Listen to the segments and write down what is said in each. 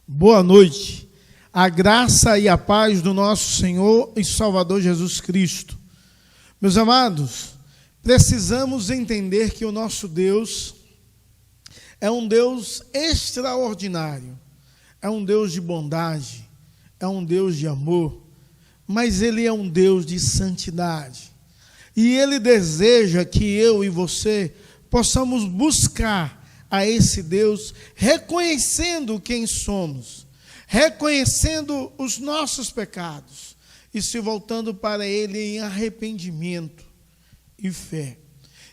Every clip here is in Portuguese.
Boa noite. A graça e a paz do nosso Senhor e Salvador Jesus Cristo. Meus amados, precisamos entender que o nosso Deus é um Deus extraordinário, é um Deus de bondade, é um Deus de amor, mas Ele é um Deus de santidade. E Ele deseja que eu e você possamos buscar a esse Deus, reconhecendo quem somos, reconhecendo os nossos pecados e se voltando para Ele em arrependimento e fé.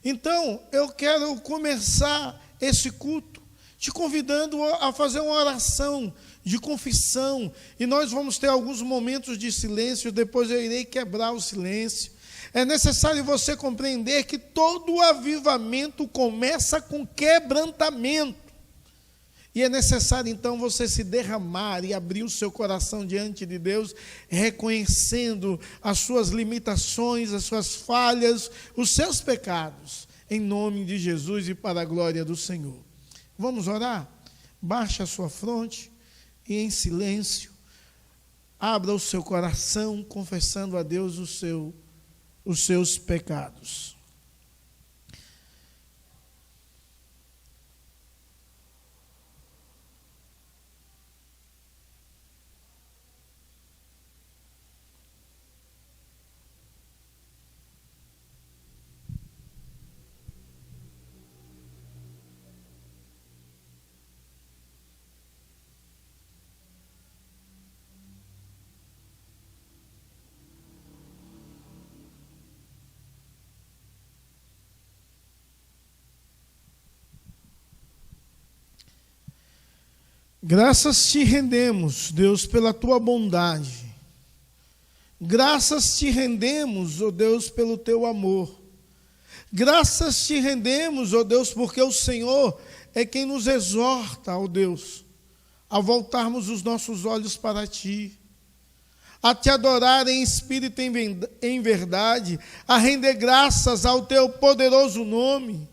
Então, eu quero começar esse culto te convidando a fazer uma oração de confissão, e nós vamos ter alguns momentos de silêncio, depois eu irei quebrar o silêncio. É necessário você compreender que todo avivamento começa com quebrantamento. E é necessário então você se derramar e abrir o seu coração diante de Deus, reconhecendo as suas limitações, as suas falhas, os seus pecados, em nome de Jesus e para a glória do Senhor. Vamos orar? Baixe a sua fronte e em silêncio, abra o seu coração, confessando a Deus os seus pecados. Graças te rendemos, Deus, pela tua bondade. Graças te rendemos, ó Deus, pelo teu amor. Graças te rendemos, ó Deus, porque o Senhor é quem nos exorta, ó Deus, a voltarmos os nossos olhos para ti, a te adorar em espírito e em verdade, a render graças ao teu poderoso nome.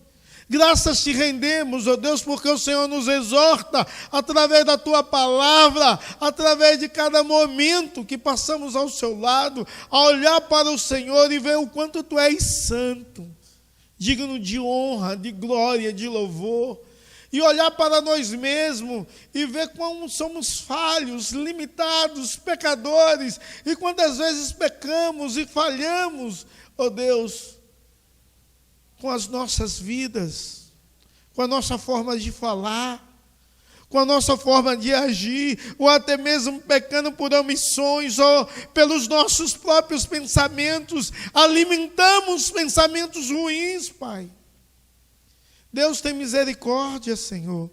Graças te rendemos, ó Deus, porque o Senhor nos exorta através da tua palavra, através de cada momento que passamos ao seu lado, a olhar para o Senhor e ver o quanto tu és santo, digno de honra, de glória, de louvor, e olhar para nós mesmos e ver como somos falhos, limitados, pecadores, e quantas vezes pecamos e falhamos, ó Deus, com as nossas vidas, com a nossa forma de falar, com a nossa forma de agir, ou até mesmo pecando por omissões, ou pelos nossos próprios pensamentos, alimentamos pensamentos ruins, Pai. Deus tem misericórdia, Senhor,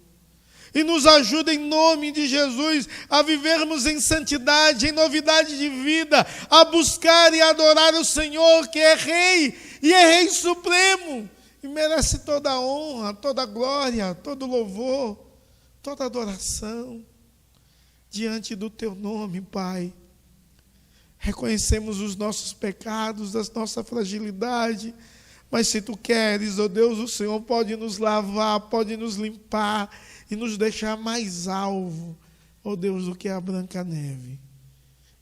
e nos ajuda em nome de Jesus a vivermos em santidade, em novidade de vida, a buscar e adorar o Senhor, que é Rei, e é Rei Supremo, e merece toda a honra, toda a glória, todo o louvor, toda a adoração, diante do teu nome, Pai. Reconhecemos os nossos pecados, a nossa fragilidade, mas se tu queres, ó Deus, o Senhor pode nos lavar, pode nos limpar, e nos deixar mais alvo, ó Deus, do que a branca neve,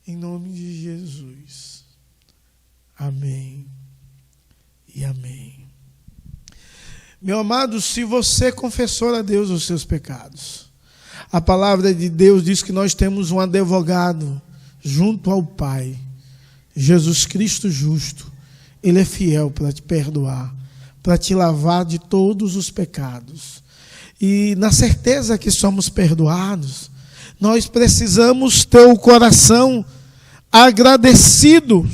em nome de Jesus. Amém. E amém. Meu amado, se você confessou a Deus os seus pecados, a palavra de Deus diz que nós temos um advogado junto ao Pai, Jesus Cristo justo. Ele é fiel para te perdoar, para te lavar de todos os pecados. E na certeza que somos perdoados, nós precisamos ter o coração agradecido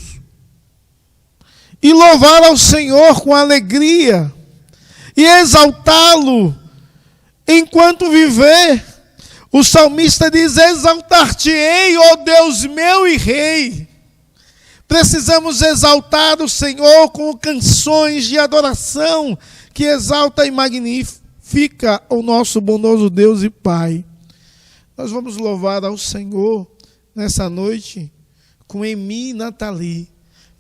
e louvar ao Senhor com alegria, e exaltá-lo enquanto viver. O salmista diz: exaltar-te-ei, ó Deus meu e Rei. Precisamos exaltar o Senhor com canções de adoração, que exalta e magnifica o nosso bondoso Deus e Pai. Nós vamos louvar ao Senhor nessa noite com Emi e Nathalie.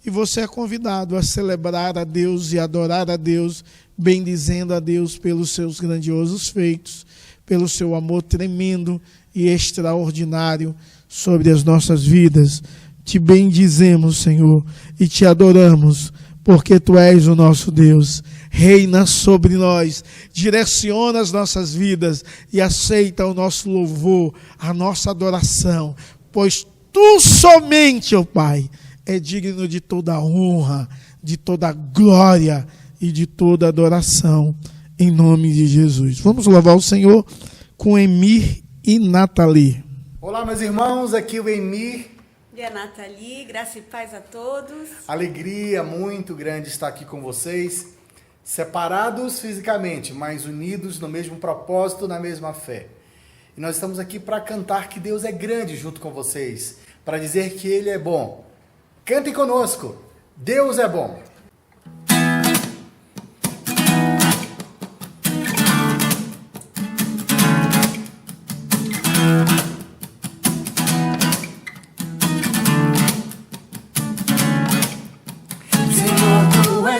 E você é convidado a celebrar a Deus e adorar a Deus, bendizendo a Deus pelos seus grandiosos feitos, pelo seu amor tremendo e extraordinário sobre as nossas vidas. Te bendizemos, Senhor, e te adoramos, porque Tu és o nosso Deus. Reina sobre nós, direciona as nossas vidas e aceita o nosso louvor, a nossa adoração, pois Tu somente, ó Pai, é digno de toda honra, de toda glória e de toda adoração, em nome de Jesus. Vamos louvar o Senhor com Emir e Nathalie. Olá, meus irmãos, aqui o Emir E a Nathalie, graça e paz a todos. Alegria muito grande estar aqui com vocês, separados fisicamente, mas unidos no mesmo propósito, na mesma fé. E nós estamos aqui para cantar que Deus é grande junto com vocês, para dizer que Ele é bom. Cantem conosco, Deus é bom.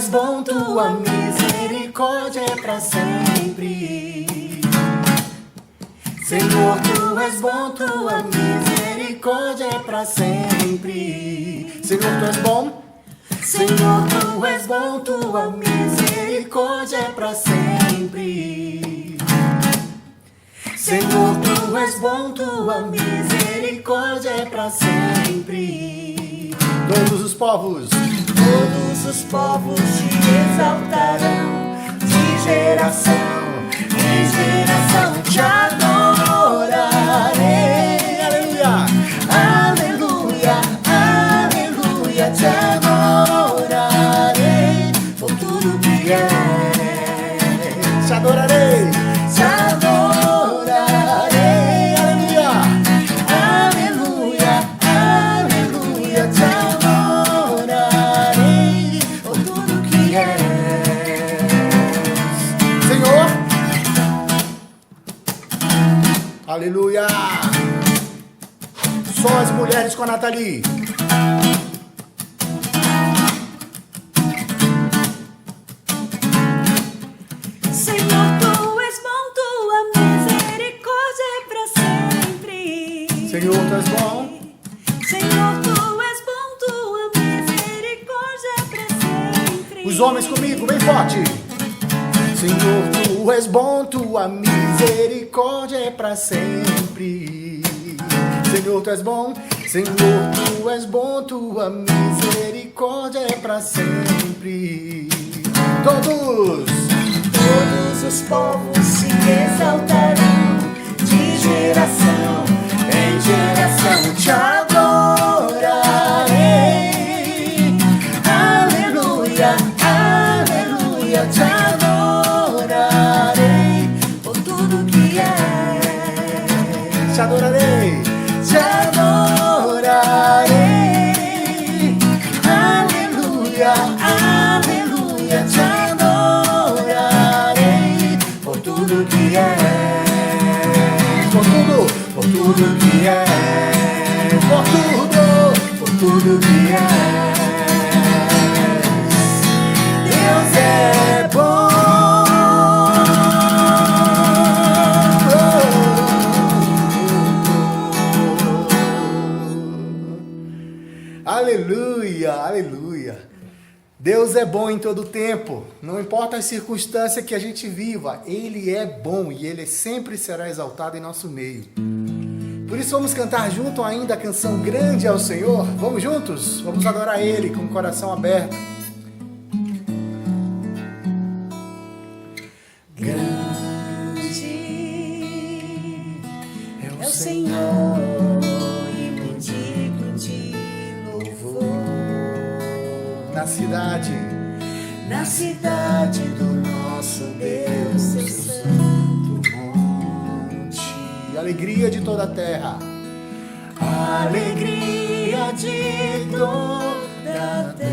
Bom, tua misericórdia é para sempre. Senhor, tu és bom, tua misericórdia é para sempre. Senhor, tu és bom. Senhor, tu és bom, tua misericórdia é para sempre. Senhor, tu és bom, tua misericórdia é para sempre. Todos os povos te exaltarão, de geração em geração te adorarei. Aleluia, aleluia, aleluia, te adorarei por tudo que és. te adorarei. Te adorarei, aleluia, aleluia, aleluia, te adorarei por tudo que és. Senhor, aleluia. Só as mulheres com a Nathalie. Senhor, tu és bom, tua misericórdia é para sempre. Senhor, tu és bom. Senhor, tu és bom, tua misericórdia é para sempre. Os homens comigo, bem forte. Senhor, tu és bom, tua misericórdia é para sempre. Senhor, tu és bom. Senhor, tu és bom, tua misericórdia é para sempre. Todos Os povos se exaltarão, de geração em geração te adorarei. Aleluia, aleluia, te adorarei por tudo que és. te adorarei. Te adorarei. Aleluia, aleluia, te adorarei por tudo que és. Por tudo Que é, por tudo que é. Deus é bom. Aleluia, aleluia. Deus é bom em todo tempo. Não importa a circunstância que a gente viva, Ele é bom e Ele sempre será exaltado em nosso meio. Por isso vamos cantar junto ainda a canção Grande ao Senhor. Vamos juntos? Vamos adorar Ele com o coração aberto. Grande é o Senhor e muito digno de louvor. Na cidade do nosso Deus, seu santo monte. alegria de toda a terra. Alegria de toda a terra.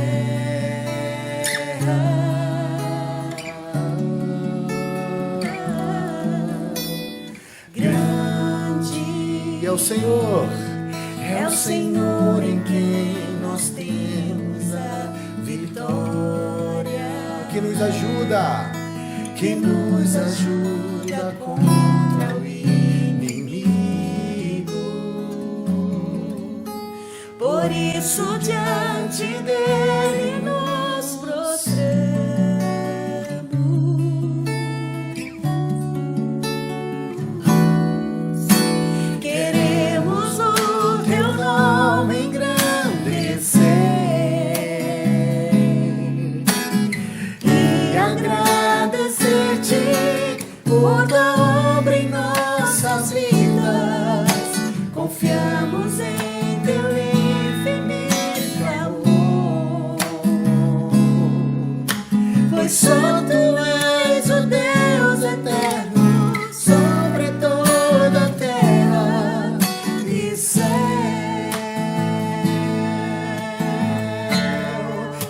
Grande E é o Senhor é o Senhor em quem nós temos a vitória, que nos ajuda. que nos ajuda contra o inimigo. Por isso diante dele nos prostramos. Queremos o teu nome engrandecer e agradecer-te por tua obra em nossas vidas. Confiamos em teu infinito amor, pois só tu és o Deus eterno sobre toda a terra e céu.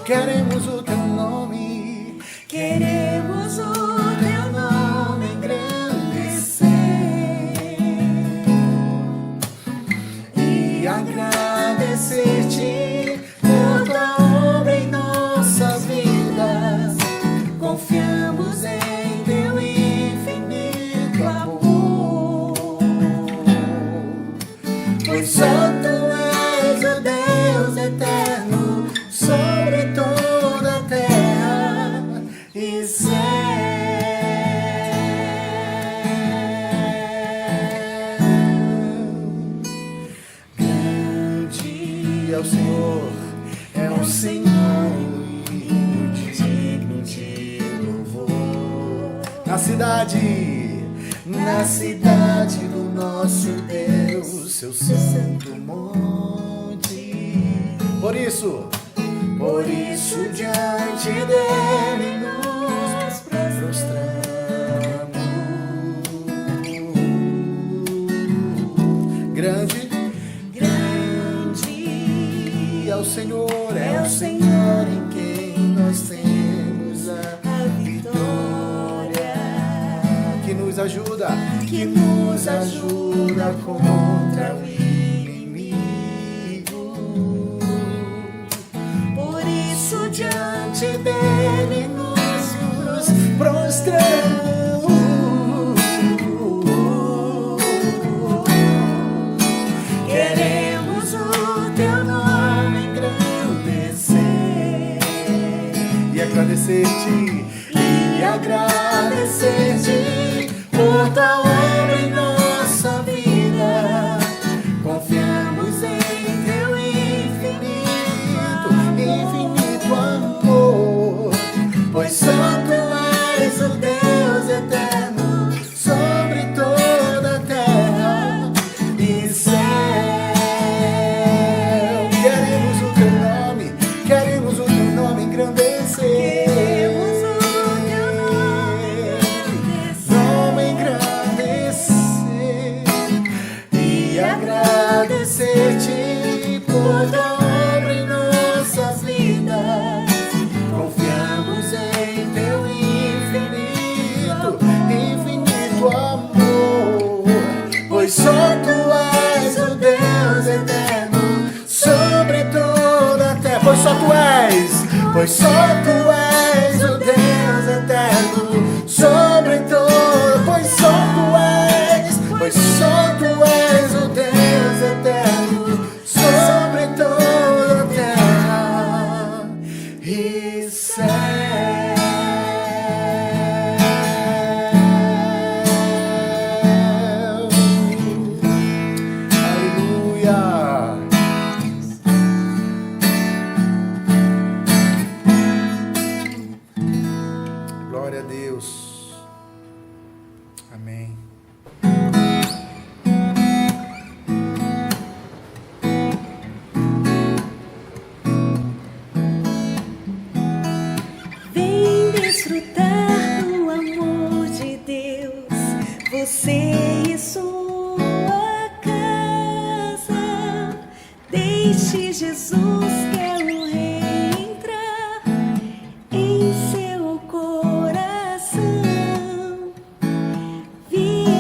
Queremos o teu nome, Queremos o teu nome engrandecer e agradecer-te por tua obra em nossas vidas. Confiamos em teu infinito amor, Pois só tu és o Deus eterno sobre toda a terra e céu. Grande é o Senhor, é o Senhor, e digno de louvor. Na cidade do nosso Deus, seu santo monte. Por isso diante dele nos prostramos. Grande é o Senhor, é o Senhor em quem nós temos a vitória que nos ajuda contra o inimigo. Por isso diante dele nos prostramos. Queremos o teu nome engrandecer E agradecer-te por tua obra em nossa vida. Confiamos em teu infinito amor, pois só tu és o Deus eterno sobre toda a terra e céu. Queremos o teu nome engrandecer. Agradecer-te por tua obra em nossas vidas. Confiamos em teu infinito amor, pois só tu és o Deus eterno sobre toda a terra. Pois só tu és o Deus eterno sobre toda. Pois só tu és o Deus eterno sobre toda a terra e céu. Aleluia. Glória a Deus. Amém. Vem desfrutar do amor de Deus, você e sua casa. Deixe Jesus, que é o Rei, entrar em seu coração. Viva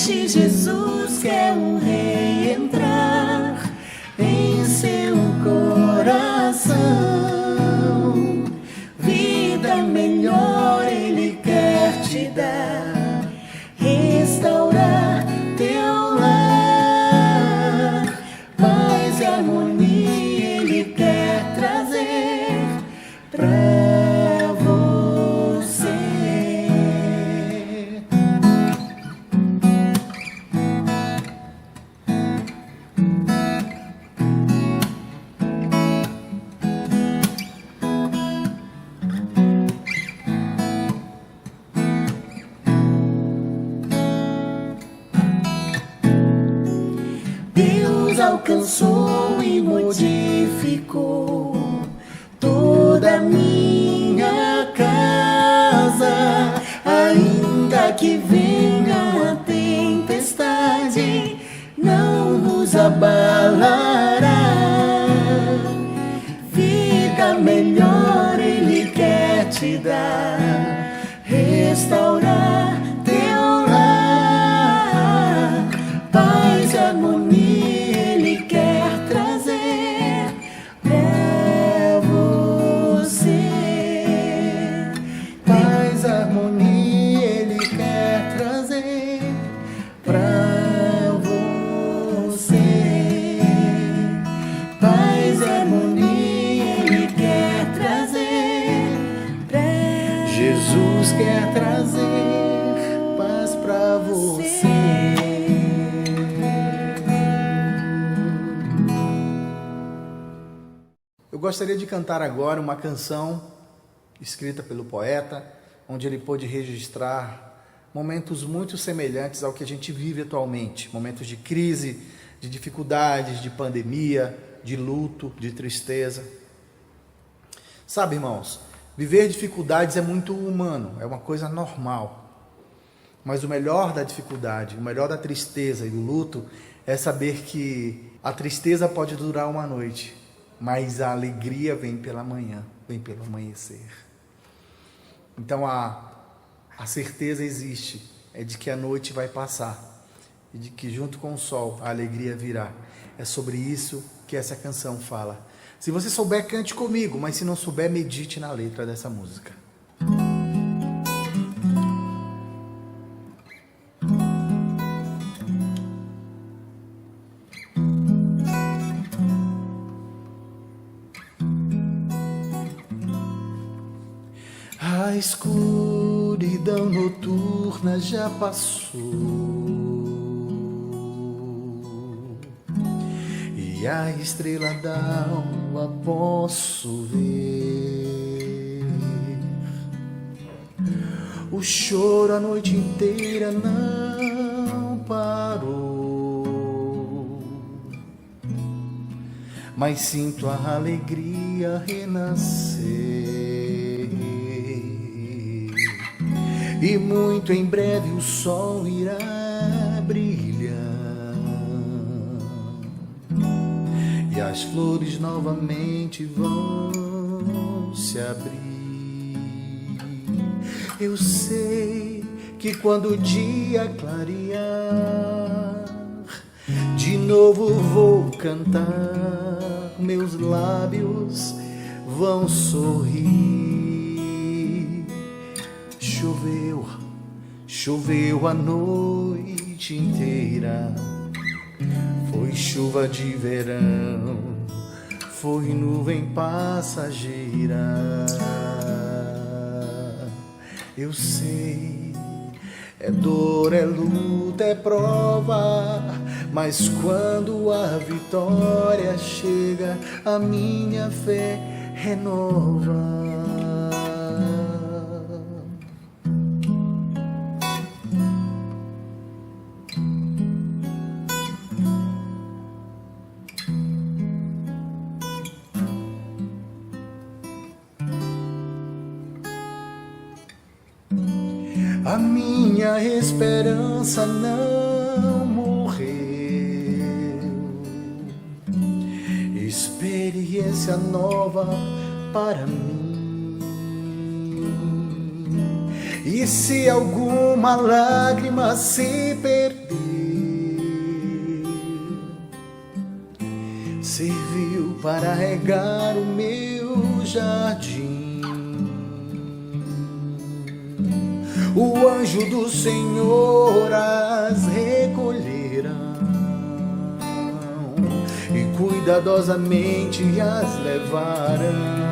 Deixe Jesus, que é o Rei, entrar em seu coração. Vida melhor Ele quer te dar, restaurar teu lar. Paz e harmonia Ele quer trazer pra você. Deus alcançou e modificou toda a minha casa. Ainda que venha a tempestade, não nos abalará. Vida melhor Ele quer te dar, restaurar teu lar. Paz e harmonia Ele quer trazer pra você. Paz e harmonia Ele quer trazer pra você. Paz e harmonia Ele quer trazer pra Jesus quer trazer paz pra você. Eu gostaria de cantar agora uma canção escrita pelo poeta, onde ele pôde registrar momentos muito semelhantes ao que a gente vive atualmente, momentos de crise, de dificuldades, de pandemia, de luto, de tristeza. Sabe, irmãos, viver dificuldades é muito humano, é uma coisa normal. Mas o melhor da dificuldade, o melhor da tristeza e do luto é saber que a tristeza pode durar uma noite, mas a alegria vem pela manhã, vem pelo amanhecer. Então a certeza existe, é de que a noite vai passar e de que junto com o sol a alegria virá. É sobre isso que essa canção fala. Se você souber, cante comigo, mas se não souber, medite na letra dessa música. A escuridão noturna já passou e a estrela d'alva posso ver. O choro a noite inteira não parou, mas sinto a alegria renascer. E muito em breve o sol irá brilhar e as flores novamente vão se abrir. Eu sei que quando o dia clarear, de novo vou cantar, meus lábios vão sorrir. Choveu a noite inteira, foi chuva de verão, foi nuvem passageira. Eu sei, é dor, é luta, é prova, mas quando a vitória chega, a minha fé renova. A minha esperança não morreu, experiência nova para mim, E se alguma lágrima se perder, serviu para regar o meu jardim. O anjo do Senhor as recolherá e cuidadosamente as levarão.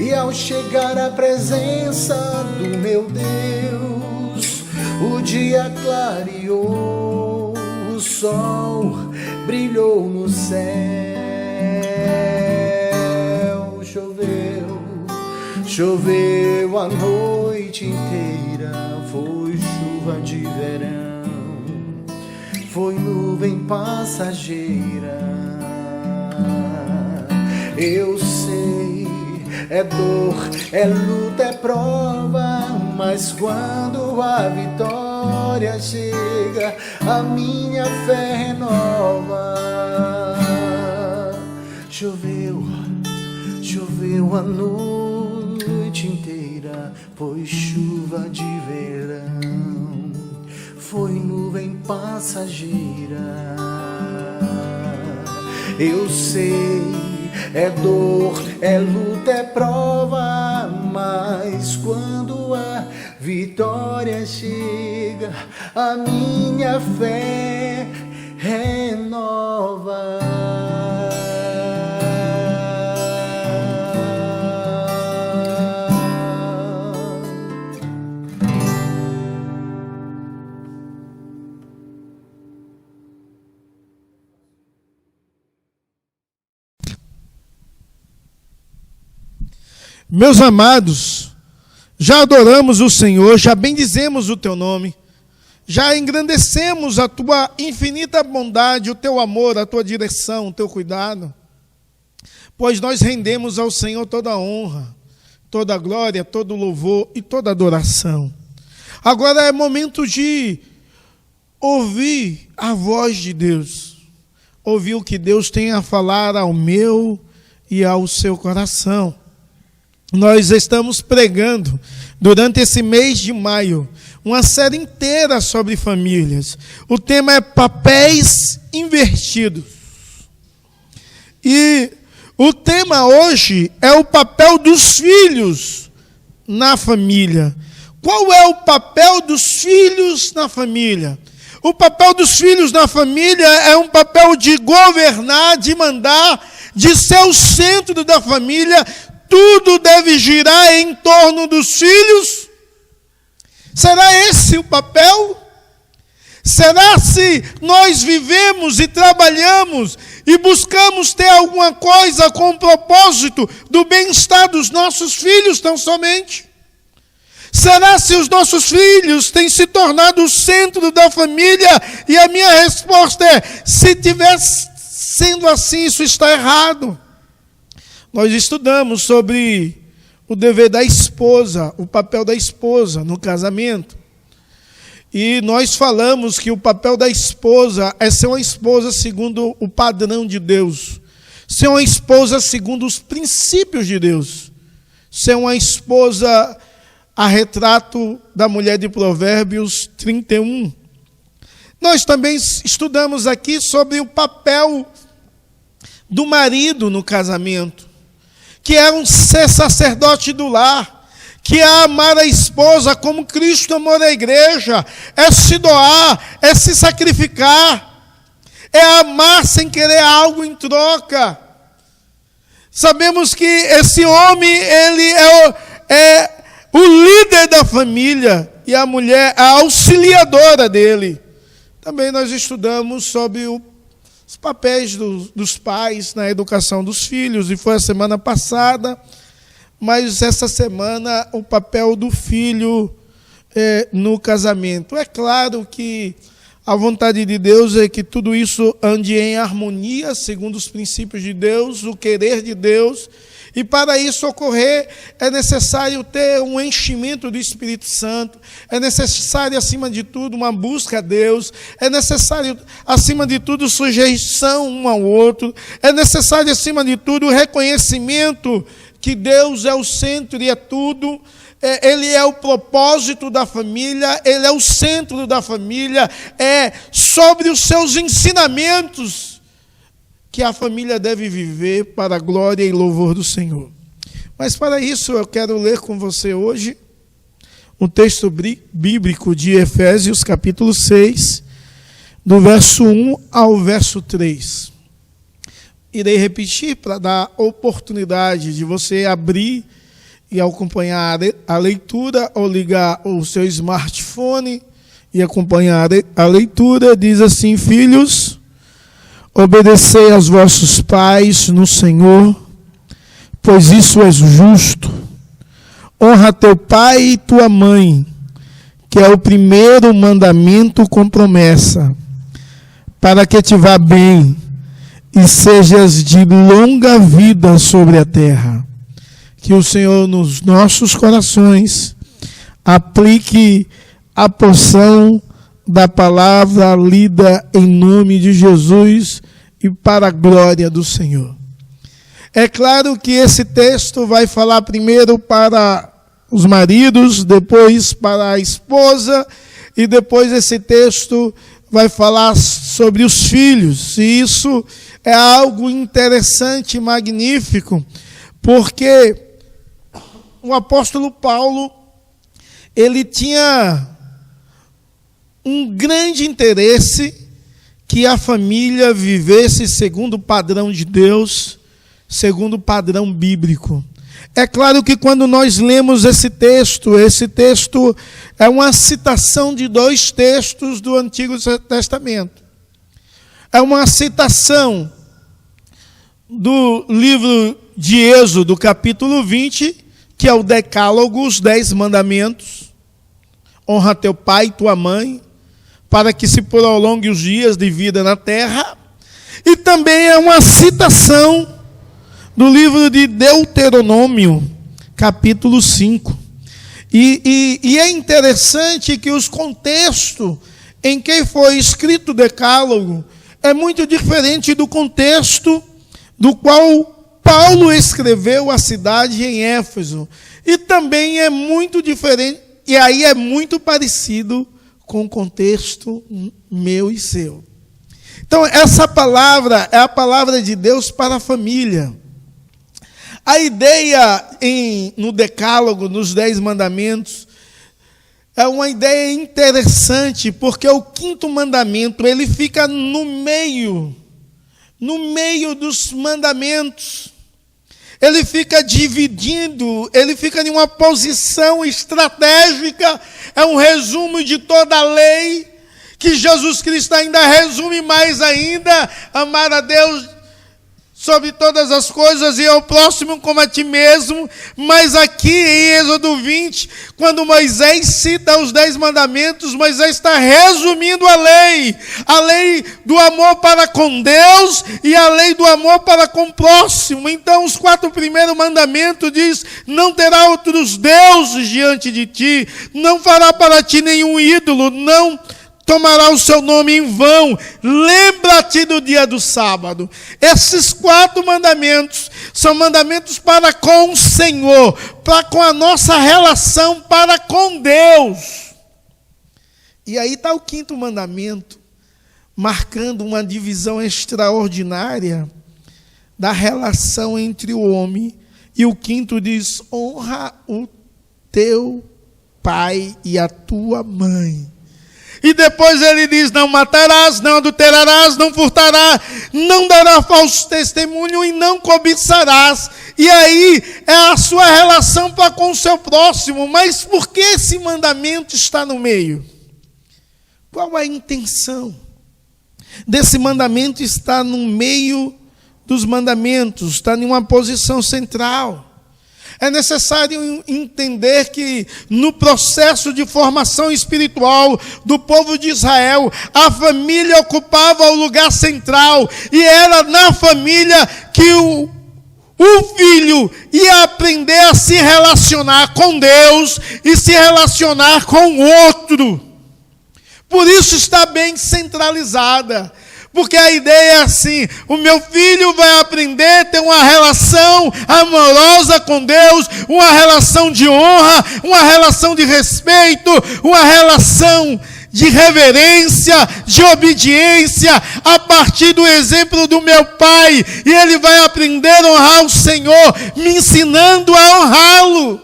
E ao chegar à presença do meu Deus, o dia clareou, o sol brilhou no céu. Choveu a noite inteira, foi chuva de verão, foi nuvem passageira. Eu sei, é dor, é luta, é prova, mas quando a vitória chega, a minha fé renova. Choveu a noite inteira, foi chuva de verão, foi nuvem passageira. Eu sei, é dor, é luta, é prova, mas quando a vitória chega, a minha fé renova. Meus amados, já adoramos o Senhor, já bendizemos o teu nome, já engrandecemos a tua infinita bondade, o teu amor, a tua direção, o teu cuidado, pois nós rendemos ao Senhor toda a honra, toda a glória, todo o louvor e toda a adoração. Agora é momento de ouvir a voz de Deus, ouvir o que Deus tem a falar ao meu e ao seu coração. Nós estamos pregando, durante esse mês de maio, uma série inteira sobre famílias. O tema é papéis invertidos. E o tema hoje é o papel dos filhos na família. Qual é o papel dos filhos na família? O papel dos filhos na família é um papel de governar, de mandar, de ser o centro da família. Tudo deve girar em torno dos filhos? Será esse o papel? Será se nós vivemos e trabalhamos e buscamos ter alguma coisa com o propósito do bem-estar dos nossos filhos tão somente? Será se os nossos filhos têm se tornado o centro da família? E a minha resposta é, se tiver sendo assim, isso está errado. Nós estudamos sobre o dever da esposa, o papel da esposa no casamento. E nós falamos que o papel da esposa é ser uma esposa segundo o padrão de Deus. Ser uma esposa segundo os princípios de Deus. Ser uma esposa a retrato da mulher de Provérbios 31. Nós também estudamos aqui sobre o papel do marido no casamento, que é um ser sacerdote do lar, que é amar a esposa como Cristo amou a igreja, é se doar, é se sacrificar, é amar sem querer algo em troca. Sabemos que esse homem, ele é o líder da família e a mulher a auxiliadora dele. Também nós estudamos sobre os papéis dos pais na educação dos filhos, e foi a semana passada, mas essa semana o papel do filho no casamento. É claro que a vontade de Deus é que tudo isso ande em harmonia, segundo os princípios de Deus, o querer de Deus, e para isso ocorrer é necessário ter um enchimento do Espírito Santo, é necessário, acima de tudo, uma busca a Deus, é necessário, acima de tudo, sujeição um ao outro, é necessário, acima de tudo, o reconhecimento que Deus é o centro e é tudo. Ele é o propósito da família, Ele é o centro da família, é sobre os seus ensinamentos que a família deve viver para a glória e louvor do Senhor. Mas para isso eu quero ler com você hoje um texto bíblico de Efésios capítulo 6, do verso 1 ao verso 3. Irei repetir para dar oportunidade de você abrir e acompanhar a leitura, ou ligar o seu smartphone e acompanhar a leitura. Diz assim: filhos, obedecei aos vossos pais no Senhor, pois isso é justo. Honra teu pai e tua mãe, que é o primeiro mandamento com promessa, para que te vá bem e sejas de longa vida sobre a terra. Que o Senhor nos nossos corações aplique a porção da palavra lida em nome de Jesus e para a glória do Senhor. É claro que esse texto vai falar primeiro para os maridos, depois para a esposa, e depois esse texto vai falar sobre os filhos. E isso é algo interessante e magnífico, porque o apóstolo Paulo, ele tinha um grande interesse que a família vivesse segundo o padrão de Deus, segundo o padrão bíblico. É claro que quando nós lemos esse texto é uma citação de 2 textos do Antigo Testamento. É uma citação do livro de Êxodo, capítulo 20, que é o Decálogo, os 10 mandamentos. Honra teu pai e tua mãe, para que se prolongue os dias de vida na terra. E também é uma citação do livro de Deuteronômio, capítulo 5. E é interessante que os contextos em que foi escrito o Decálogo é muito diferente do contexto do qual Paulo escreveu a cidade em Éfeso. E também é muito diferente, e aí é muito parecido com o contexto meu e seu. Então, essa palavra é a palavra de Deus para a família. A ideia no Decálogo, nos 10 mandamentos, é uma ideia interessante, porque o 5º mandamento, ele fica no meio dos mandamentos. Ele fica dividindo, ele fica em uma posição estratégica, é um resumo de toda a lei, que Jesus Cristo ainda resume mais ainda: amar a Deus sobre todas as coisas e ao próximo como a ti mesmo. Mas aqui em Êxodo 20, quando Moisés cita os 10 mandamentos, Moisés está resumindo a lei do amor para com Deus e a lei do amor para com o próximo. Então os 4 primeiros mandamentos diz: não terá outros deuses diante de ti, não fará para ti nenhum ídolo, não tomará o seu nome em vão, lembra-te do dia do sábado. Esses 4 mandamentos são mandamentos para com o Senhor, para com a nossa relação para com Deus. E aí está o 5º mandamento, marcando uma divisão extraordinária da relação entre o homem. E o 5º diz: honra o teu pai e a tua mãe. E depois ele diz: não matarás, não adulterarás, não furtarás, não darás falso testemunho e não cobiçarás. E aí é a sua relação para com o seu próximo. Mas por que esse mandamento está no meio? Qual a intenção desse mandamento estar no meio dos mandamentos? Está em uma posição central. É necessário entender que no processo de formação espiritual do povo de Israel, a família ocupava o lugar central, e era na família que o filho ia aprender a se relacionar com Deus e se relacionar com o outro. Por isso está bem centralizada. Porque a ideia é assim: o meu filho vai aprender a ter uma relação amorosa com Deus, uma relação de honra, uma relação de respeito, uma relação de reverência, de obediência, a partir do exemplo do meu pai. E ele vai aprender a honrar o Senhor, me ensinando a honrá-lo.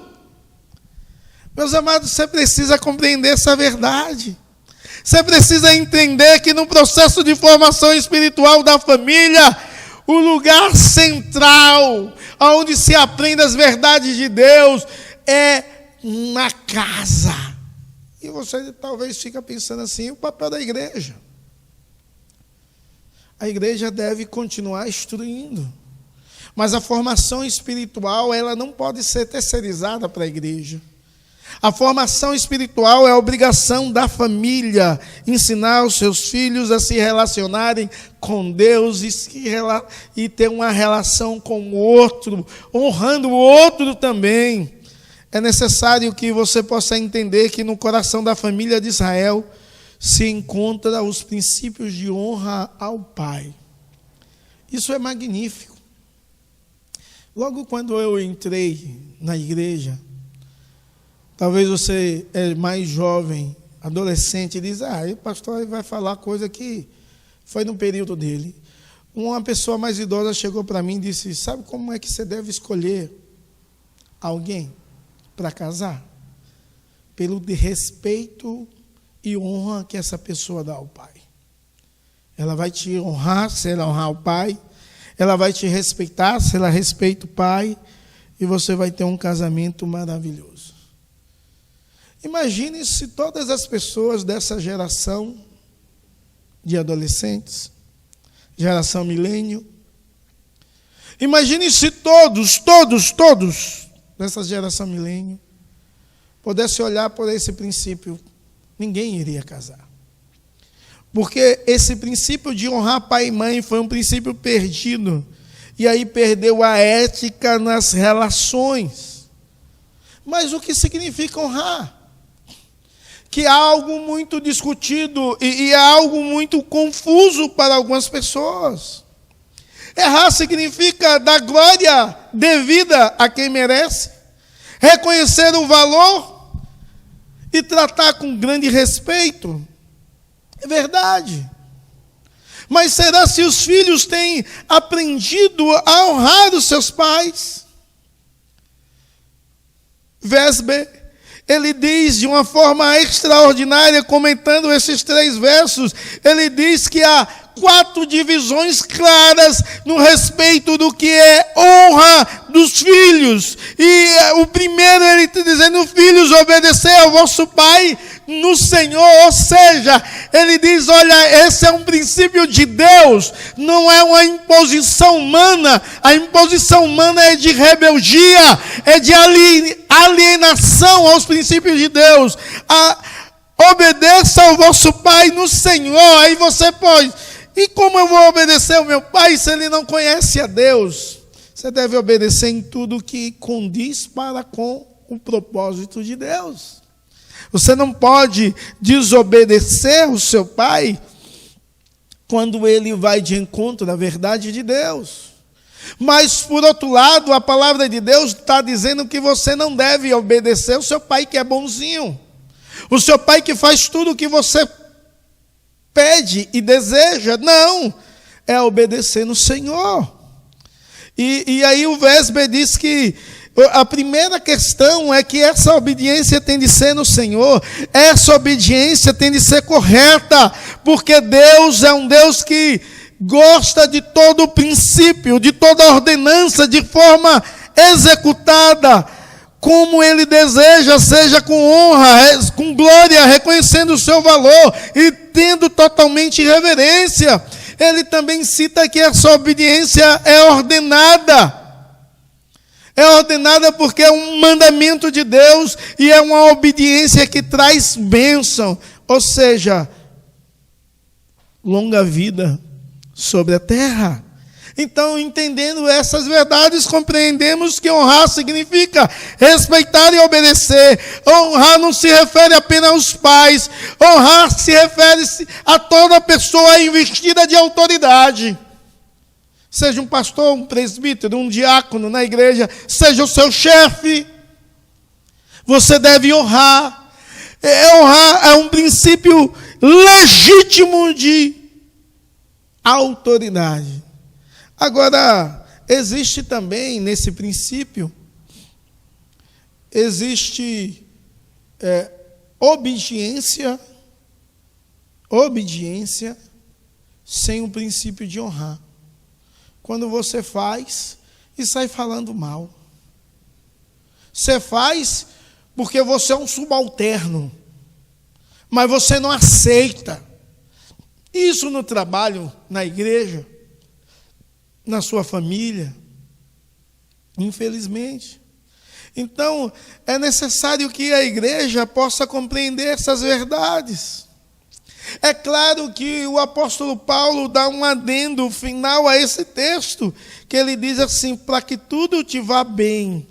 Meus amados, você precisa compreender essa verdade. Você precisa entender que no processo de formação espiritual da família, o lugar central, onde se aprende as verdades de Deus, é na casa. E você talvez fica pensando assim: o papel da igreja. A igreja deve continuar instruindo. Mas a formação espiritual, ela não pode ser terceirizada para a igreja. A formação espiritual é a obrigação da família, ensinar os seus filhos a se relacionarem com Deus e ter uma relação com o outro, honrando o outro também. É necessário que você possa entender que no coração da família de Israel se encontra os princípios de honra ao Pai. Isso é magnífico. Logo quando eu entrei na igreja, talvez você é mais jovem, adolescente, e diz: o pastor vai falar coisa que foi no período dele. Uma pessoa mais idosa chegou para mim e disse: sabe como é que você deve escolher alguém para casar? Pelo respeito e honra que essa pessoa dá ao pai. Ela vai te honrar se ela honrar o pai, ela vai te respeitar se ela respeita o pai, e você vai ter um casamento maravilhoso. Imagine se todas as pessoas dessa geração de adolescentes, geração milênio, imagine se todos dessa geração milênio pudessem olhar por esse princípio, ninguém iria casar. Porque esse princípio de honrar pai e mãe foi um princípio perdido, e aí perdeu a ética nas relações. Mas o que significa honrar? Que é algo muito discutido e é algo muito confuso para algumas pessoas. Errar significa dar glória devida a quem merece, reconhecer o valor e tratar com grande respeito. É verdade. Mas será se os filhos têm aprendido a honrar os seus pais? Vesbe, ele diz de uma forma extraordinária, comentando esses 3 versos, ele diz que há 4 divisões claras no respeito do que é honra dos filhos. E o primeiro, ele está dizendo: filhos, obedecer ao vosso pai no Senhor. Ou seja, ele diz: olha, esse é um princípio de Deus, não é uma imposição humana. A imposição humana é de rebeldia, é de alienação aos princípios de Deus. Obedeça ao vosso pai no Senhor. Aí você pode: e como eu vou obedecer ao meu pai se ele não conhece a Deus? Você deve obedecer em tudo que condiz para com o propósito de Deus. Você não pode desobedecer o seu pai quando ele vai de encontro à verdade de Deus. Mas, por outro lado, a palavra de Deus está dizendo que você não deve obedecer o seu pai que é bonzinho. O seu pai que faz tudo o que você pede e deseja. Não, é obedecer no Senhor. E aí o Vesbe diz que a primeira questão é que essa obediência tem de ser no Senhor, essa obediência tem de ser correta, porque Deus é um Deus que gosta de todo o princípio, de toda a ordenança, de forma executada, como Ele deseja, seja com honra, com glória, reconhecendo o seu valor e tendo totalmente reverência. Ele também cita que essa obediência é ordenada. É ordenada porque é um mandamento de Deus e é uma obediência que traz bênção. Ou seja, longa vida sobre a terra. Então, entendendo essas verdades, compreendemos que honrar significa respeitar e obedecer. Honrar não se refere apenas aos pais. Honrar se refere a toda pessoa investida de autoridade. Seja um pastor, um presbítero, um diácono na igreja, seja o seu chefe. Você deve honrar. Honrar é um princípio legítimo de autoridade. Agora, existe também nesse princípio, existe obediência sem o princípio de honrar. Quando você faz e sai falando mal. Você faz porque você é um subalterno, mas você não aceita. Isso no trabalho, na igreja, na sua família, infelizmente. Então, é necessário que a igreja possa compreender essas verdades. É claro que o apóstolo Paulo dá um adendo final a esse texto, que ele diz assim: para que tudo te vá bem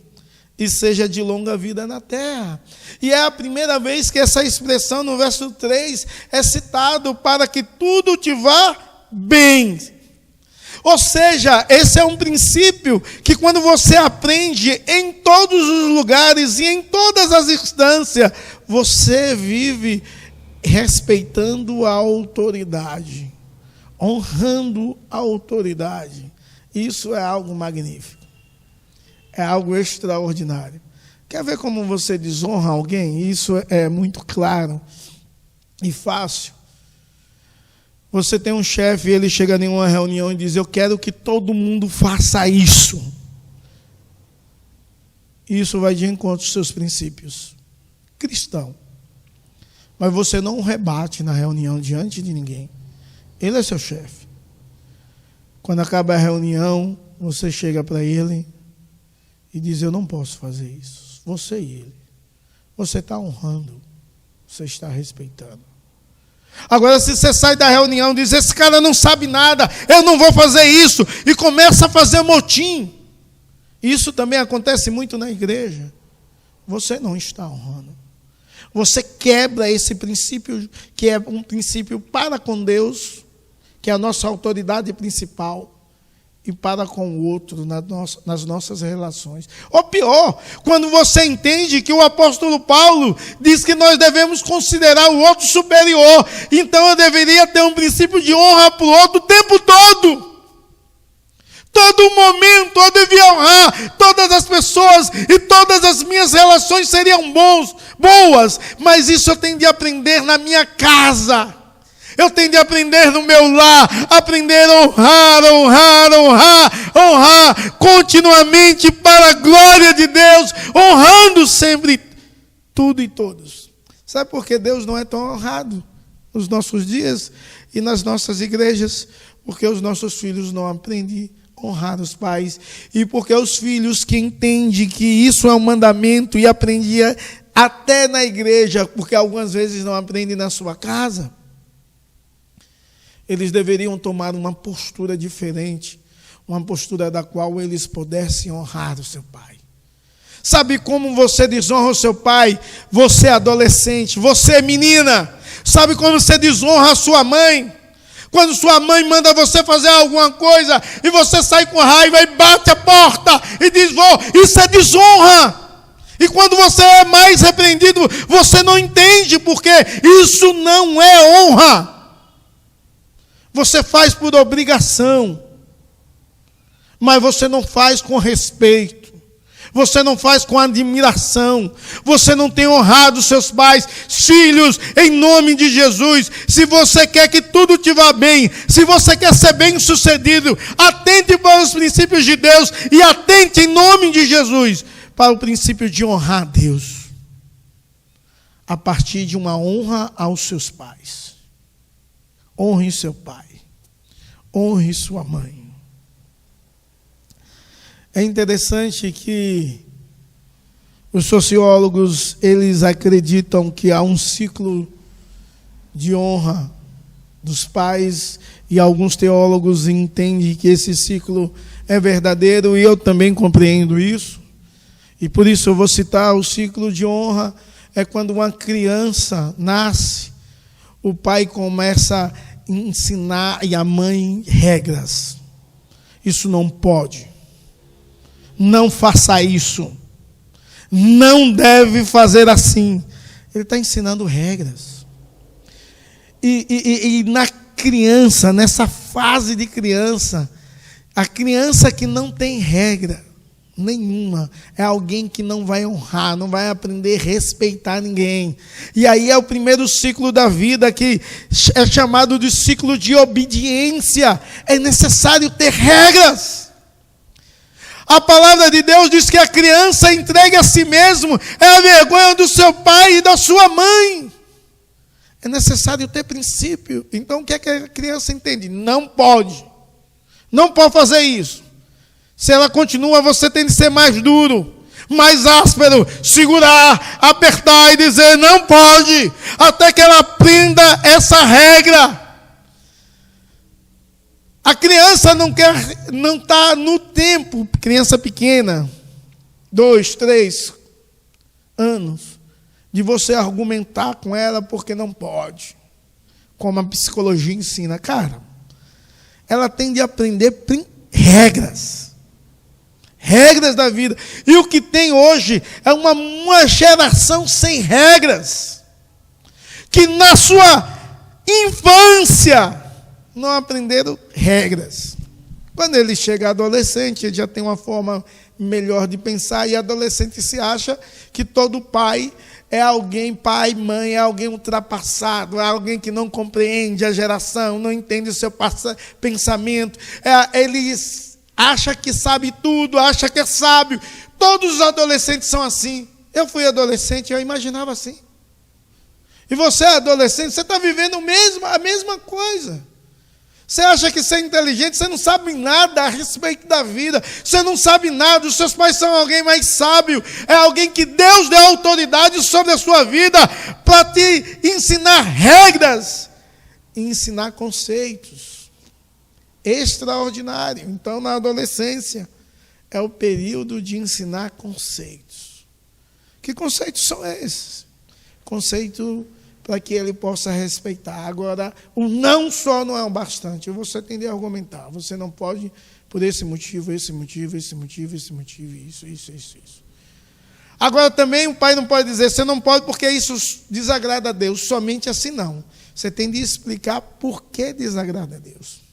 e seja de longa vida na terra. E é a primeira vez que essa expressão no verso 3 é citado, para que tudo te vá bem. Ou seja, esse é um princípio que quando você aprende em todos os lugares e em todas as instâncias, você vive respeitando a autoridade, honrando a autoridade. Isso é algo magnífico. É algo extraordinário. Quer ver como você desonra alguém? Isso é muito claro e fácil. Você tem um chefe e ele chega em uma reunião e diz: eu quero que todo mundo faça isso. Isso vai de encontro aos seus princípios cristãos. Mas você não rebate na reunião diante de ninguém. Ele é seu chefe. Quando acaba a reunião, você chega para ele e diz: eu não posso fazer isso. Você e ele. Você está honrando. Você está respeitando. Agora, se você sai da reunião e diz: esse cara não sabe nada, eu não vou fazer isso, e começa a fazer motim. Isso também acontece muito na igreja. Você não está honrando. Você quebra esse princípio, que é um princípio para com Deus, que é a nossa autoridade principal, e para com o outro nas nossas relações. Ou pior, quando você entende que o apóstolo Paulo diz que nós devemos considerar o outro superior, então eu deveria ter um princípio de honra para o outro o tempo todo. Todo momento eu devia honrar todas as pessoas e todas as minhas relações seriam boas, mas isso eu tenho de aprender na minha casa. Eu tenho de aprender no meu lar, aprender a honrar continuamente para a glória de Deus, honrando sempre tudo e todos. Sabe por que Deus não é tão honrado nos nossos dias e nas nossas igrejas? Porque os nossos filhos não aprendem a honrar os pais, e porque os filhos que entendem que isso é um mandamento e aprendia até na igreja, porque algumas vezes não aprendem na sua casa, eles deveriam tomar uma postura diferente, uma postura da qual eles pudessem honrar o seu pai. Sabe como você desonra o seu pai? Você é adolescente, você é menina. Sabe como você desonra a sua mãe? Quando sua mãe manda você fazer alguma coisa e você sai com raiva e bate a porta e diz: isso é desonra. E quando você é mais repreendido, você não entende, porque isso não é honra. Você faz por obrigação, mas você não faz com respeito, você não faz com admiração, você não tem honrado seus pais. Filhos, em nome de Jesus, se você quer que tudo te vá bem, se você quer ser bem sucedido, atente para os princípios de Deus e atente em nome de Jesus para o princípio de honrar a Deus, a partir de uma honra aos seus pais. Honre seu pai, honre sua mãe. É interessante que os sociólogos, eles acreditam que há um ciclo de honra dos pais, e alguns teólogos entendem que esse ciclo é verdadeiro, e eu também compreendo isso. E por isso eu vou citar o ciclo de honra. É quando uma criança nasce, o pai começa a ensinar e a mãe regras. Isso não pode. Não faça isso. Não deve fazer assim. Ele está ensinando regras. E na criança, nessa fase de criança, a criança que não tem regra nenhuma é alguém que não vai honrar, não vai aprender a respeitar ninguém. E aí é o primeiro ciclo da vida, que é chamado de ciclo de obediência. É necessário ter regras. A palavra de Deus diz que a criança entregue a si mesmo é a vergonha do seu pai e da sua mãe. É necessário ter princípio. Então o que é que a criança entende? Não pode. Não pode fazer isso. Se ela continua, você tem de ser mais duro, mais áspero, segurar, apertar e dizer não pode, até que ela aprenda essa regra. A criança não está no tempo, criança pequena, 2, 3 anos, de você argumentar com ela porque não pode, como a psicologia ensina. Cara, ela tem de aprender regras da vida. E o que tem hoje é uma geração sem regras, que na sua infância não aprenderam regras. Quando ele chega adolescente, ele já tem uma forma melhor de pensar, e adolescente se acha que todo pai é alguém, pai, mãe, é alguém ultrapassado, é alguém que não compreende a geração, não entende o seu pensamento. Ele acha que sabe tudo, acha que é sábio. Todos os adolescentes são assim. Eu fui adolescente, eu imaginava assim. E você é adolescente, você está vivendo a mesma coisa. Você acha que você é inteligente, você não sabe nada a respeito da vida, você não sabe nada, os seus pais são alguém mais sábio, é alguém que Deus deu autoridade sobre a sua vida para te ensinar regras e ensinar conceitos. Extraordinário. Então, na adolescência, é o período de ensinar conceitos. Que conceitos são esses? Conceito para que ele possa respeitar. Agora, o não só não é o bastante. Você tem de argumentar. Você não pode, por esse motivo, isso. Agora, também o pai não pode dizer, você não pode porque isso desagrada a Deus. Somente assim não. Você tem de explicar por que desagrada a Deus.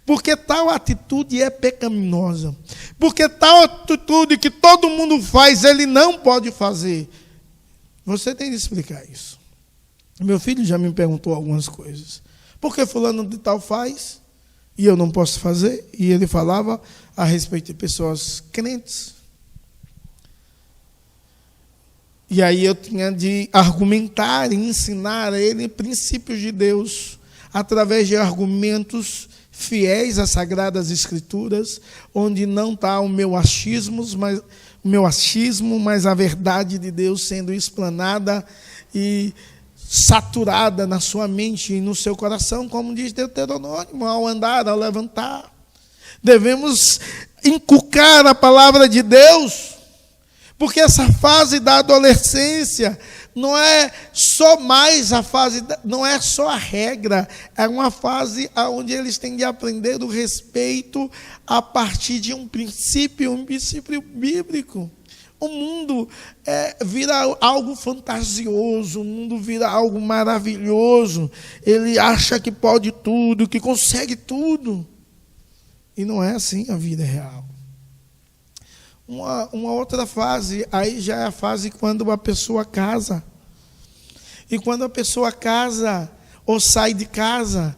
Porque tal atitude é pecaminosa. Porque tal atitude que todo mundo faz, ele não pode fazer. Você tem de explicar isso. Meu filho já me perguntou algumas coisas. Por que fulano de tal faz e eu não posso fazer? E ele falava a respeito de pessoas crentes. E aí eu tinha de argumentar e ensinar a ele princípios de Deus através de argumentos fiéis às Sagradas Escrituras, onde não está o meu achismo, mas a verdade de Deus sendo explanada e saturada na sua mente e no seu coração, como diz Deuteronômio, ao andar, ao levantar. Devemos inculcar a palavra de Deus, porque essa fase da adolescência não é só mais a fase, não é só a regra, é uma fase onde eles têm de aprender o respeito a partir de um princípio bíblico. O mundo vira algo fantasioso, o mundo vira algo maravilhoso. Ele acha que pode tudo, que consegue tudo. E não é assim a vida real. Uma outra fase, aí já é a fase quando a pessoa casa. E quando a pessoa casa ou sai de casa,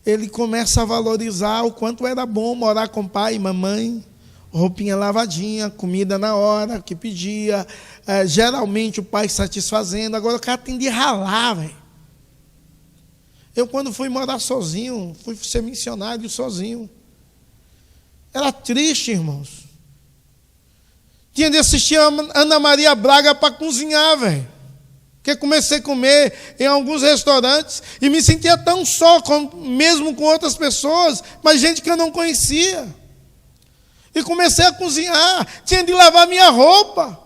ele começa a valorizar o quanto era bom morar com pai e mamãe. Roupinha lavadinha, comida na hora que pedia, geralmente o pai satisfazendo. Agora o cara tem de ralar, velho. Eu, quando fui morar sozinho, fui ser missionário sozinho, era triste, irmãos. Tinha de assistir a Ana Maria Braga para cozinhar, velho. Porque comecei a comer em alguns restaurantes e me sentia tão só, mesmo com outras pessoas, mas gente que eu não conhecia. E comecei a cozinhar, tinha de lavar minha roupa.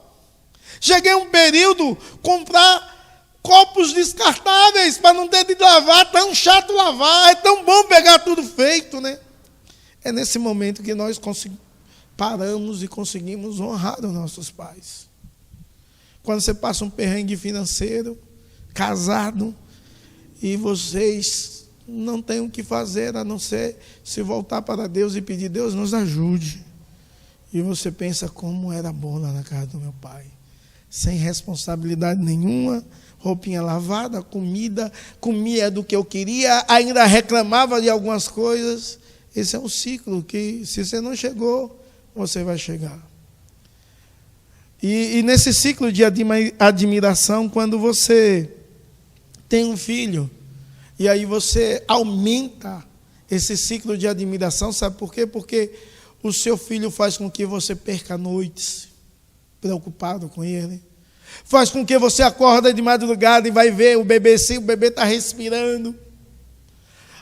Cheguei um período comprar copos descartáveis para não ter de lavar, tão chato lavar, é tão bom pegar tudo feito, né? É nesse momento que nós paramos e conseguimos honrar os nossos pais. Quando você passa um perrengue financeiro, casado, e vocês não têm o que fazer a não ser se voltar para Deus e pedir: Deus, nos ajude. E você pensa: como era bom lá na casa do meu pai. Sem responsabilidade nenhuma, roupinha lavada, comida, comia do que eu queria, ainda reclamava de algumas coisas. Esse é um ciclo que, se você não chegou, você vai chegar. E nesse ciclo de admiração, quando você tem um filho, e aí você aumenta esse ciclo de admiração, sabe por quê? Porque o seu filho faz com que você perca noites, preocupado com ele. Faz com que você acorda de madrugada e vai ver o bebê, se o bebê está respirando.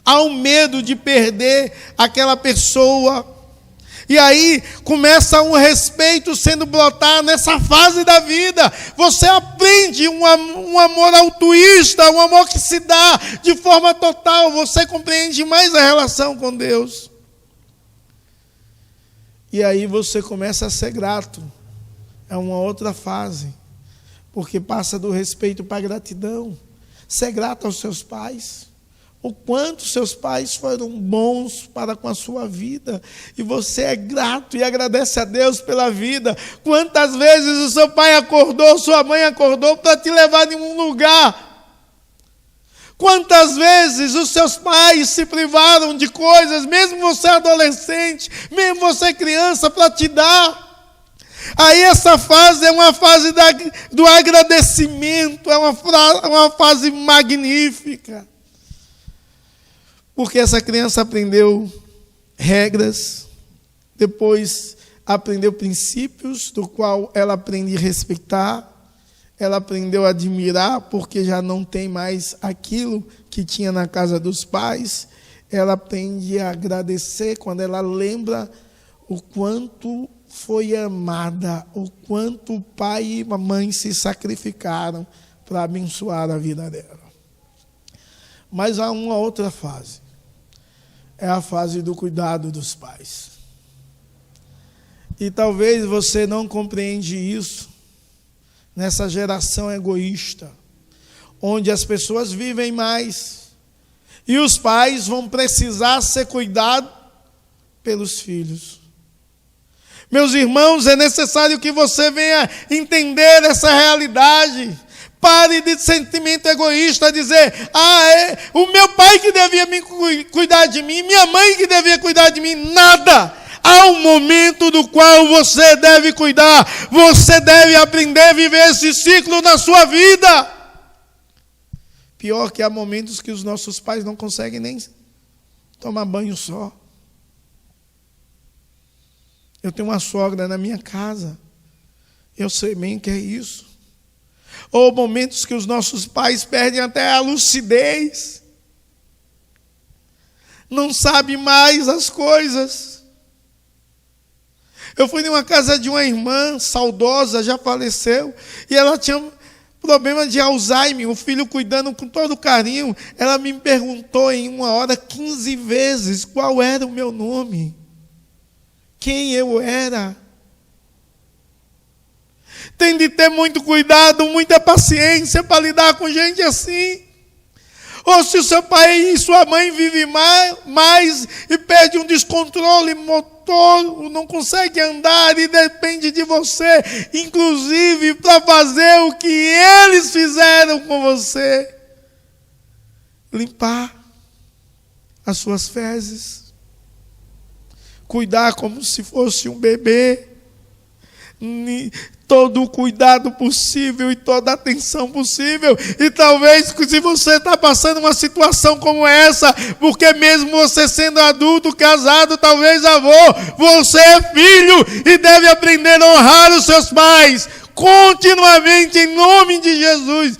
Há um medo de perder aquela pessoa. E aí começa um respeito sendo brotado nessa fase da vida. Você aprende um amor altruísta, um amor que se dá de forma total. Você compreende mais a relação com Deus. E aí você começa a ser grato. É uma outra fase. Porque passa do respeito para a gratidão. Ser grato aos seus pais. O quanto seus pais foram bons para com a sua vida. E você é grato e agradece a Deus pela vida. Quantas vezes o seu pai acordou, sua mãe acordou para te levar em um lugar. Quantas vezes os seus pais se privaram de coisas, mesmo você adolescente, mesmo você criança, para te dar. Aí essa fase é uma fase do agradecimento, é uma fase magnífica. Porque essa criança aprendeu regras, depois aprendeu princípios, do qual ela aprende a respeitar, ela aprendeu a admirar, porque já não tem mais aquilo que tinha na casa dos pais. Ela aprende a agradecer quando ela lembra o quanto foi amada, o quanto o pai e a mãe se sacrificaram para abençoar a vida dela. Mas há uma outra fase. É a fase do cuidado dos pais. E talvez você não compreende isso nessa geração egoísta, onde as pessoas vivem mais e os pais vão precisar ser cuidados pelos filhos. Meus irmãos, é necessário que você venha entender essa realidade. Pare de sentimento egoísta, dizer: o meu pai que devia cuidar de mim, minha mãe que devia cuidar de mim. Nada. Há um momento do qual você deve cuidar. Você deve aprender a viver esse ciclo na sua vida. Pior que há momentos que os nossos pais não conseguem nem tomar banho só. Eu tenho uma sogra na minha casa. Eu sei bem o que é isso. Ou momentos que os nossos pais perdem até a lucidez. Não sabem mais as coisas. Eu fui em uma casa de uma irmã saudosa, já faleceu, e ela tinha problema de Alzheimer, o filho cuidando com todo carinho. Ela me perguntou em uma hora 15 vezes qual era o meu nome, quem eu era. Tem de ter muito cuidado, muita paciência para lidar com gente assim. Ou se o seu pai e sua mãe vivem mais e perde um descontrole motor, não consegue andar e depende de você, inclusive para fazer o que eles fizeram com você. Limpar as suas fezes. Cuidar como se fosse um bebê. Todo o cuidado possível e toda a atenção possível. E talvez, se você está passando uma situação como essa, porque mesmo você sendo adulto, casado, talvez avô, você é filho e deve aprender a honrar os seus pais continuamente em nome de Jesus.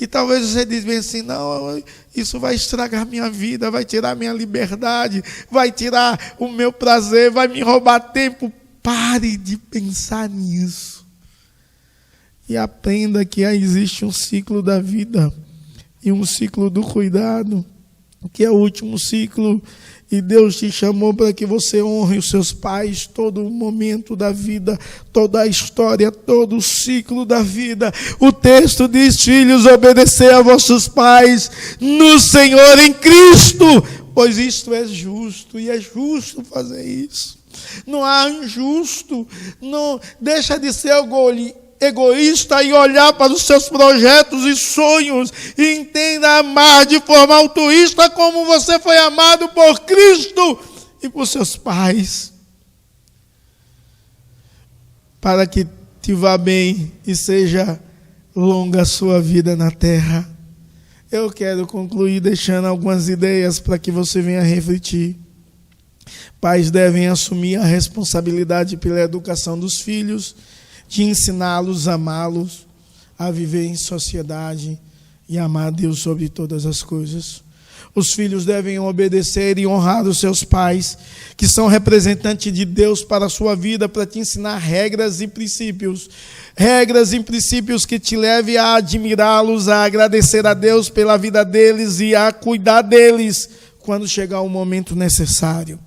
E talvez você diz bem assim, não, isso vai estragar minha vida, vai tirar minha liberdade, vai tirar o meu prazer, vai me roubar tempo. Pare de pensar nisso. E aprenda que existe um ciclo da vida e um ciclo do cuidado, que é o último ciclo. E Deus te chamou para que você honre os seus pais todo o momento da vida, toda a história, todo o ciclo da vida. O texto diz, filhos, obedecei a vossos pais no Senhor em Cristo, pois isto é justo, e é justo fazer isso. Não há injusto, não deixa de ser egoísta e olhar para os seus projetos e sonhos e entenda amar de forma altruísta como você foi amado por Cristo e por seus pais, para que te vá bem e seja longa a sua vida na terra. Eu quero concluir deixando algumas ideias para que você venha refletir. Pais devem assumir a responsabilidade pela educação dos filhos, de ensiná-los a amá-los, a viver em sociedade e amar a Deus sobre todas as coisas. Os filhos devem obedecer e honrar os seus pais, que são representantes de Deus para a sua vida, para te ensinar regras e princípios. Regras e princípios que te levem a admirá-los, a agradecer a Deus pela vida deles e a cuidar deles quando chegar o momento necessário.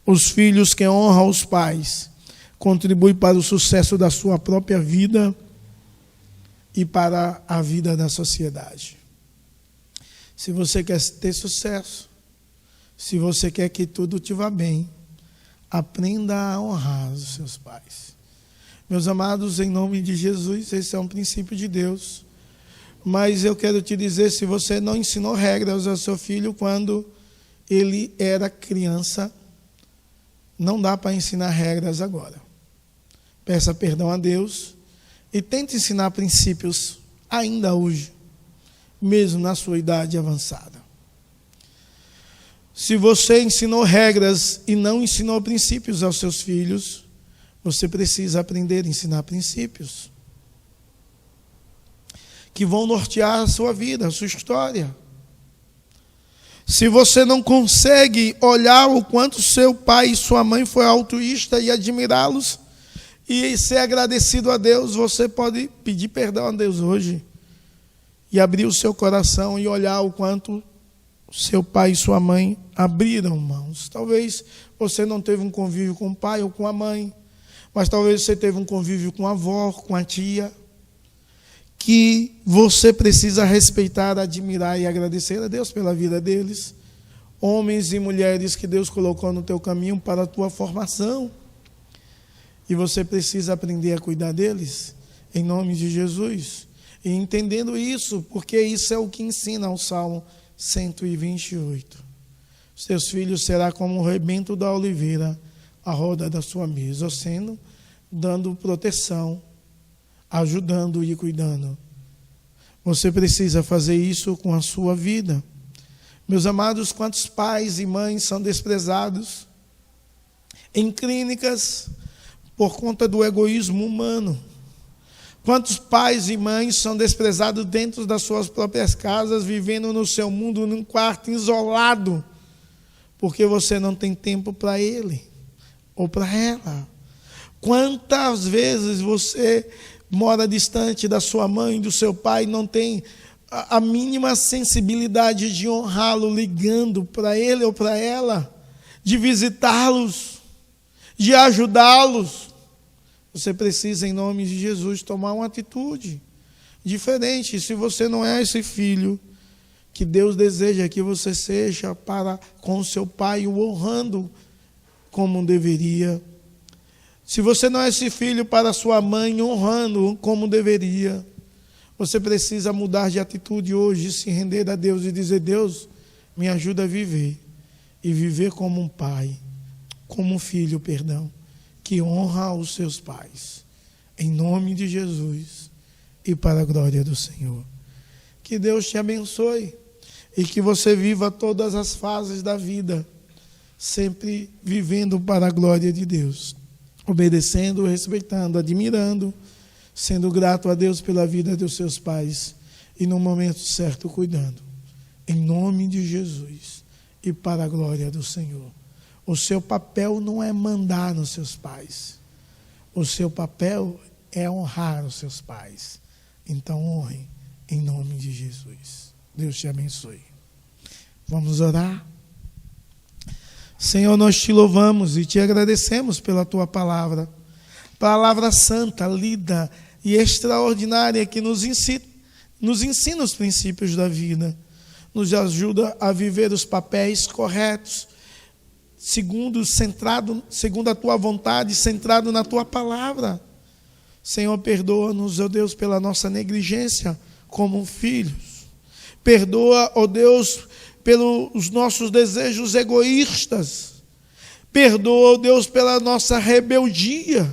Os filhos que honram os pais contribui para o sucesso da sua própria vida e para a vida da sociedade. Se você quer ter sucesso, se você quer que tudo te vá bem, aprenda a honrar os seus pais. Meus amados, em nome de Jesus, esse é um princípio de Deus. Mas eu quero te dizer, se você não ensinou regras ao seu filho quando ele era criança, não dá para ensinar regras agora. Peça perdão a Deus e tente ensinar princípios ainda hoje, mesmo na sua idade avançada. Se você ensinou regras e não ensinou princípios aos seus filhos, você precisa aprender a ensinar princípios que vão nortear a sua vida, a sua história. Se você não consegue olhar o quanto seu pai e sua mãe foi altruísta e admirá-los, e ser agradecido a Deus, você pode pedir perdão a Deus hoje e abrir o seu coração e olhar o quanto seu pai e sua mãe abriram mãos. Talvez você não teve um convívio com o pai ou com a mãe, mas talvez você teve um convívio com a avó, com a tia, que você precisa respeitar, admirar e agradecer a Deus pela vida deles. Homens e mulheres que Deus colocou no teu caminho para a tua formação. E você precisa aprender a cuidar deles, em nome de Jesus. E entendendo isso, porque isso é o que ensina o Salmo 128. Seus filhos serão como o rebento da oliveira, à roda da sua mesa, ou sendo, dando proteção, ajudando e cuidando. Você precisa fazer isso com a sua vida. Meus amados, quantos pais e mães são desprezados em clínicas por conta do egoísmo humano? Quantos pais e mães são desprezados dentro das suas próprias casas, vivendo no seu mundo, num quarto isolado, porque você não tem tempo para ele ou para ela? Quantas vezes você mora distante da sua mãe, do seu pai, e não tem a mínima sensibilidade de honrá-lo, ligando para ele ou para ela, de visitá-los, de ajudá-los? Você precisa, em nome de Jesus, tomar uma atitude diferente. Se você não é esse filho que Deus deseja que você seja para com o seu pai, o honrando como deveria. Se você não é esse filho para sua mãe, honrando como deveria, você precisa mudar de atitude hoje, se render a Deus e dizer: Deus, me ajuda a viver, e viver como um pai, como um filho, que honra os seus pais, em nome de Jesus e para a glória do Senhor. Que Deus te abençoe e que você viva todas as fases da vida, sempre vivendo para a glória de Deus, obedecendo, respeitando, admirando, sendo grato a Deus pela vida dos seus pais e no momento certo cuidando. Em nome de Jesus e para a glória do Senhor. O seu papel não é mandar nos seus pais. O seu papel é honrar os seus pais. Então honrem em nome de Jesus. Deus te abençoe. Vamos orar? Senhor, nós te louvamos e te agradecemos pela tua palavra. Palavra santa, lida e extraordinária que nos ensina os princípios da vida. Nos ajuda a viver os papéis corretos, segundo a tua vontade, centrado na tua palavra. Senhor, perdoa-nos, ó Deus, pela nossa negligência como filhos. Perdoa, ó Deus, pelos nossos desejos egoístas. Perdoa, ó Deus, pela nossa rebeldia.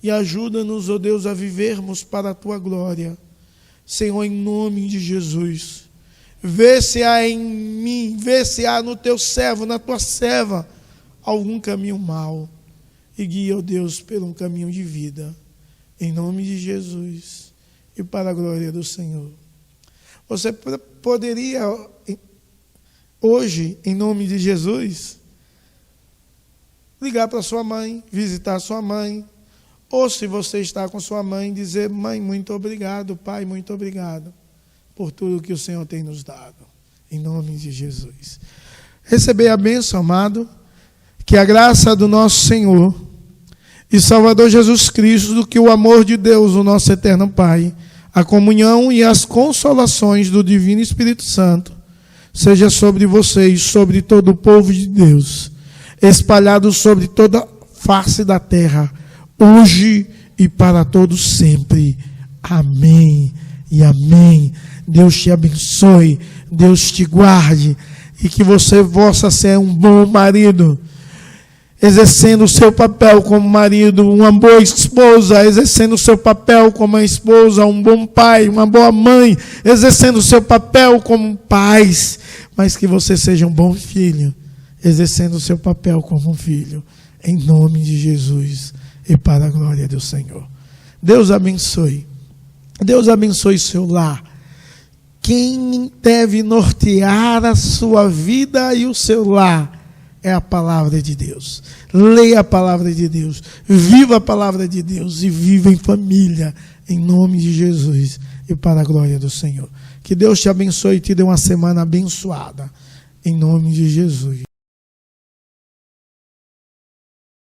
E ajuda-nos, ó Deus, a vivermos para a tua glória. Senhor, em nome de Jesus, vê se há em mim, vê se há no teu servo, na tua serva, algum caminho mau. E guia, ó Deus, pelo caminho de vida. Em nome de Jesus e para a glória do Senhor. Você poderia, hoje, em nome de Jesus, ligar para sua mãe, visitar sua mãe, ou se você está com sua mãe, dizer: mãe, muito obrigado, pai, muito obrigado por tudo que o Senhor tem nos dado. Em nome de Jesus. Receber a bênção, amado, que a graça do nosso Senhor e Salvador Jesus Cristo, do que o amor de Deus, o nosso eterno Pai, a comunhão e as consolações do Divino Espírito Santo, seja sobre vocês, sobre todo o povo de Deus, espalhado sobre toda a face da terra, hoje e para todos sempre. Amém e amém. Deus te abençoe, Deus te guarde, e que você possa ser um bom marido, exercendo o seu papel como marido, uma boa esposa, exercendo o seu papel como uma esposa, um bom pai, uma boa mãe, exercendo o seu papel como pais, mas que você seja um bom filho, exercendo o seu papel como um filho, em nome de Jesus e para a glória do Senhor. Deus abençoe. Deus abençoe seu lar. Quem deve nortear a sua vida e o seu lar é a palavra de Deus. Leia a palavra de Deus, viva a palavra de Deus e viva em família, em nome de Jesus e para a glória do Senhor. Que Deus te abençoe e te dê uma semana abençoada, em nome de Jesus.